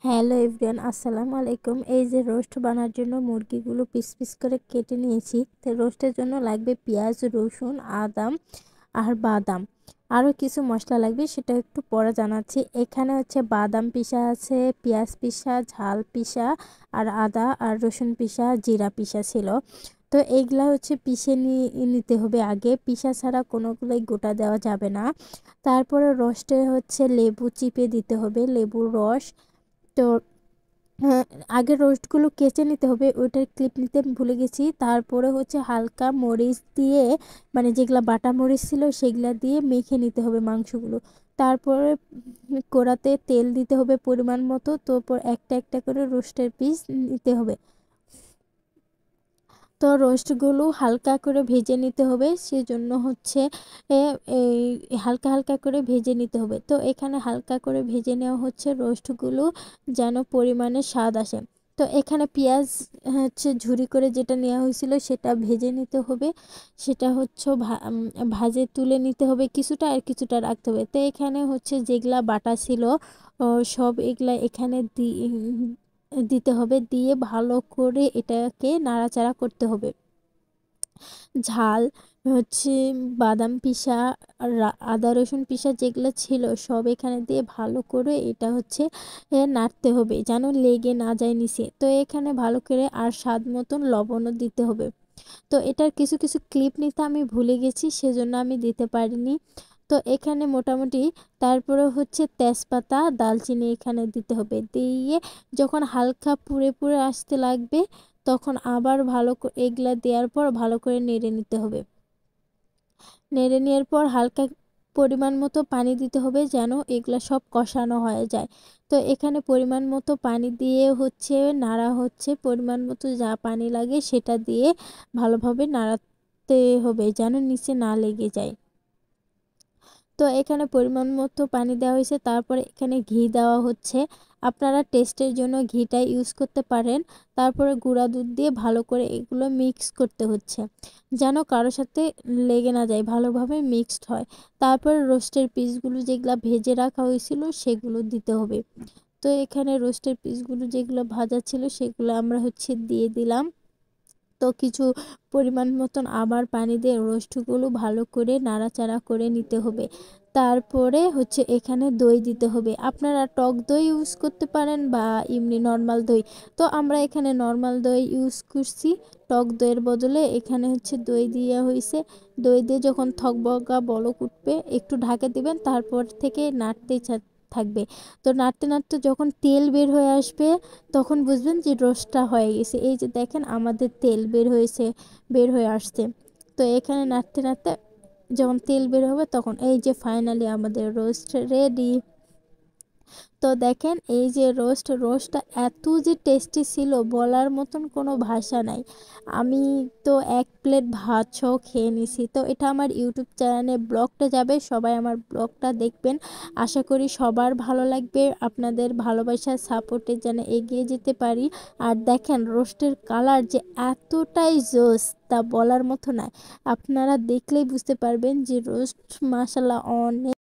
Hello everyone, আসসালামু আলাইকুম। এই যে রোস্ট বানার জন্য মুরগিগুলো পিস পিস করে কেটে নিয়েছি। তো রোস্টের জন্য লাগবে পেঁয়াজ, রসুন, আদা আর বাদাম। আরও কিছু মশলা লাগবে, সেটা একটু পরে জানাচ্ছি। এখানে হচ্ছে বাদাম পিষা আছে, পেঁয়াজ পিষা, ঝাল পিষা আর আদা আর রসুন পিষা, জিরা পিষা ছিল। তো এইগুলা হচ্ছে পিষে নিতে হবে আগে। পিষা ছাড়া কোনোগুলোই গোটা দেওয়া যাবে না। তারপরে রোস্টে হচ্ছে লেবু চিপে দিতে হবে, লেবুর রস। তো হ্যাঁ, আগে রোস্টগুলো কেচে নিতে হবে, ওইটার ক্লিপ নিতে ভুলে গেছি। তারপরে হচ্ছে হালকা মরিচ দিয়ে, মানে যেগুলা বাটা মরিচ ছিল সেগুলা দিয়ে মেখে নিতে হবে মাংসগুলো। তারপরে কড়াতে তেল দিতে হবে পরিমাণ মতো, তারপর একটা একটা করে রোস্টের পিস নিতে হবে। তো রোস্টগুলো হালকা করে ভেজে নিতে হবে, সেজন্য হচ্ছে এই হালকা হালকা করে ভেজে নিতে হবে। তো এখানে হালকা করে ভেজে নেওয়া হচ্ছে রোস্টগুলো, যেন পরিমাণে স্বাদ আসে। তো এখানে পেঁয়াজ হচ্ছে ঝুরি করে যেটা নেওয়া হয়েছিল সেটা ভেজে নিতে হবে। সেটা হচ্ছে ভাজে তুলে নিতে হবে কিছুটা, আর কিছুটা রাখতে হবে। তো এখানে হচ্ছে যেগুলা বাটা ছিল সব এগুলা এখানে দিতে হবে, দিয়ে ভালো করে এটাকে নাড়াচাড়া করতে হবে। ঝাল হচ্ছে বাদাম পিষা আর আদা রসুন পিষা যেগুলো ছিল সব এখানে দিয়ে ভালো করে এটা হচ্ছে নাড়তে হবে, যেন লেগে না যায় নিচে। তো এখানে ভালো করে আর স্বাদ মতন লবণও দিতে হবে। তো এটার কিছু কিছু ক্লিপ নিতে আমি ভুলে গেছি, সেজন্য আমি দিতে পারিনি। তো এখানে মোটামুটি তারপরে হচ্ছে তেজপাতা, দালচিনি এখানে দিতে হবে। দিয়ে যখন হালকা পুড়ে পুড়ে আসতে লাগবে, তখন আবার ভালো করে এগুলা দেওয়ার পর ভালো করে নেড়ে নিতে হবে। নেড়ে নেওয়ার পর হালকা পরিমাণ মতো পানি দিতে হবে, যেন এগুলা সব কষানো হয়ে যায়। তো এখানে পরিমাণ মতো পানি দিয়ে হচ্ছে নাড়া হচ্ছে, পরিমাণ মতো যা পানি লাগে সেটা দিয়ে ভালোভাবে নাড়াতে হবে, যেন নিচে না লেগে যায়। তো এখানে পরিমাণ মতো পানি দেওয়া হয়েছে, তারপরে এখানে ঘি দেওয়া হচ্ছে। আপনারা টেস্টের জন্য ঘিটা ইউজ করতে পারেন। তারপরে গুঁড়া দুধ দিয়ে ভালো করে এগুলো মিক্স করতে হচ্ছে, যেন কারোর সাথে লেগে না যায়, ভালোভাবে মিক্সড হয়। তারপরে রোস্টের পিসগুলো যেগুলো ভেজে রাখা হয়েছিল সেগুলো দিতে হবে। তো এখানে রোস্টের পিসগুলো যেগুলো ভাজা ছিল সেগুলো আমরা হচ্ছে দিয়ে দিলাম। তো কিছু পরিমাণ মতন আবার পানি দিয়ে রোস্টগুলো ভালো করে নাড়াচাড়া করে নিতে হবে। তারপরে হচ্ছে এখানে দই দিতে হবে। আপনারা টক দই ইউজ করতে পারেন বা এমনি নর্মাল দই। তো আমরা এখানে নর্মাল দই ইউজ করছি, টক দইয়ের বদলে এখানে হচ্ছে দই দেওয়া হয়েছে। দই দিয়ে যখন থকবকা বলক উঠবে একটু ঢাকা দিবেন, তারপর থেকে নাড়তেই থাকবে। তো নাড়তে নাড়তে যখন তেল বের হয়ে আসবে, তখন বুঝবেন যে রোস্টটা হয়ে গেছে। এই যে দেখেন আমাদের তেল বের হয়েছে, বের হয়ে আসছে। তো এখানে নাড়তে নাড়তে যখন তেল বের হবে, তখন এই যে ফাইনালি আমাদের রোস্ট রেডি। তো দেখেন এই যে রোস্টটা এত যে টেস্টি ছিল, বলার মতন কোনো ভাষা নাই। আমি তো এক প্লেট ভাত সহ খেয়ে নিছি। তো এটা আমার ইউটিউব চ্যানেলে ব্লগটা যাবে, সবাই আমার ব্লগটা দেখবেন। আশা করি সবার ভালো লাগবে। আপনাদের ভালোবাসার সাপোর্টে যেন এগিয়ে যেতে পারি। আর দেখেন রোস্টের কালার যে এতটাই জোস, তা বলার মতো নয়। আপনারা দেখলেই বুঝতে পারবেন যে রোস্ট মাশাআল্লাহ অনেক